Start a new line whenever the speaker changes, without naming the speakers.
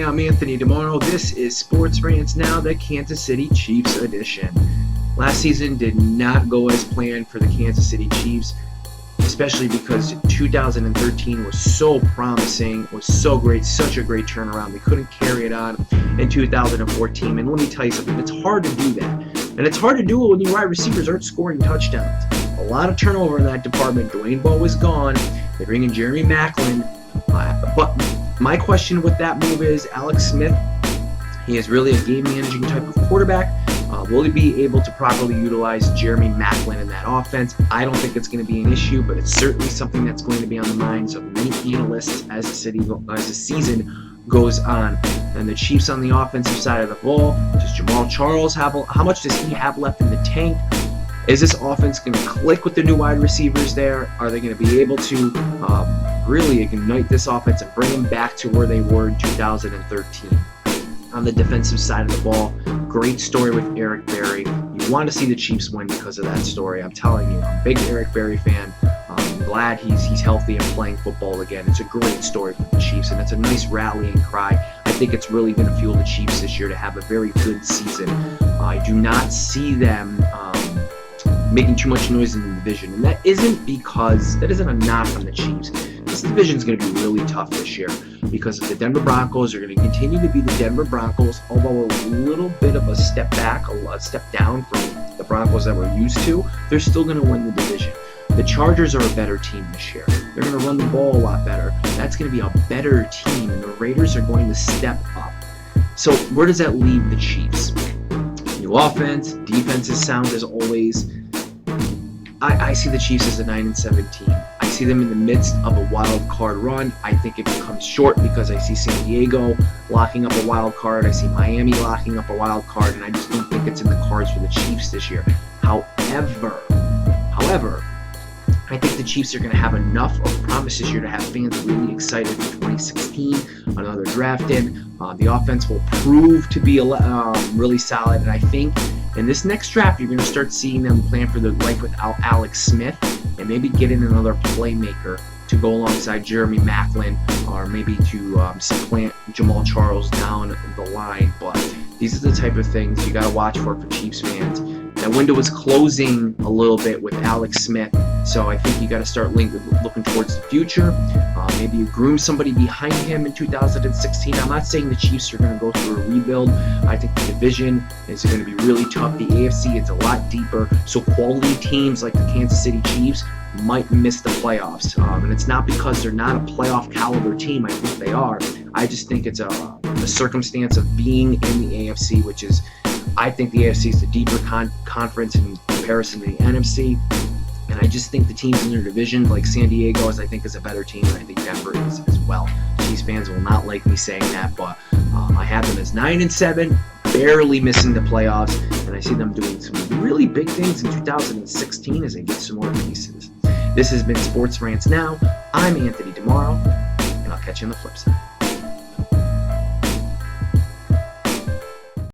I'm Anthony DiMoro. This is Sports Rants Now, the Kansas City Chiefs edition. Last season did not go as planned for the Kansas City Chiefs, especially because 2013 was so promising, was so great, such a great turnaround. They couldn't carry it on in 2014. And let me tell you something, it's hard to do that. And it's hard to do it when your wide receivers aren't scoring touchdowns. A lot of turnover in that department. Dwayne Bowe is gone. They bring in Jeremy Maclin. But my question with that move is Alex Smith. He is really a game-managing type of quarterback. Will he be able to properly utilize Jeremy Maclin in that offense? I don't think it's going to be an issue, but it's certainly something that's going to be on the minds of many analysts as the season goes on. And the Chiefs on the offensive side of the ball, does Jamaal Charles how much does he have left in the tank? Is this offense going to click with the new wide receivers there? Are they going to be able to really ignite this offense and bring them back to where they were in 2013? On the defensive side of the ball, great story with Eric Berry. You want to see the Chiefs win because of that story. I'm telling you, I'm a big Eric Berry fan. I'm glad he's healthy and playing football again. It's a great story for the Chiefs, and it's a nice rallying cry. I think it's really going to fuel the Chiefs this year to have a very good season. I do not see them making too much noise in the division, and that isn't a knock on the Chiefs. This division is going to be really tough this year because the Denver Broncos are going to continue to be the Denver Broncos, although a little bit of a step back, a step down from the Broncos that we're used to. They're still going to win the division. The Chargers are a better team this year. They're going to run the ball a lot better. That's going to be a better team, and the Raiders are going to step up. So where does that leave the Chiefs? New offense, defense is sound as always. I see the Chiefs as a 9-7 team. I see them in the midst of a wild card run. I think it becomes short because I see San Diego locking up a wild card. I see Miami locking up a wild card, and I just don't think it's in the cards for the Chiefs this year. However, I think the Chiefs are going to have enough of promise this year to have fans really excited for 2016, another draft in. The offense will prove to be really solid, and I think in this next draft, you're going to start seeing them plan for their life without Alex Smith and maybe get in another playmaker to go alongside Jeremy Maclin or maybe to supplant Jamaal Charles down the line. But these are the type of things you got to watch for Chiefs fans. That window is closing a little bit with Alex Smith, so I think you got to start looking towards the future. Maybe you groom somebody behind him in 2016. I'm not saying the Chiefs are going to go through a rebuild. I think the division is going to be really tough. The AFC is a lot deeper, so quality teams like the Kansas City Chiefs might miss the playoffs. And it's not because they're not a playoff caliber team. I think they are. I just think it's a circumstance of being in the AFC, which is, I think the AFC is the deeper conference in comparison to the NFC. And I just think the teams in their division, like San Diego, I think is a better team, and I think Denver is as well. Chiefs fans will not like me saying that, but I have them as 9-7, barely missing the playoffs, and I see them doing some really big things in 2016 as they get some more pieces. This has been Sports Rants Now. I'm Anthony DiMoro, and I'll catch you on the flip side.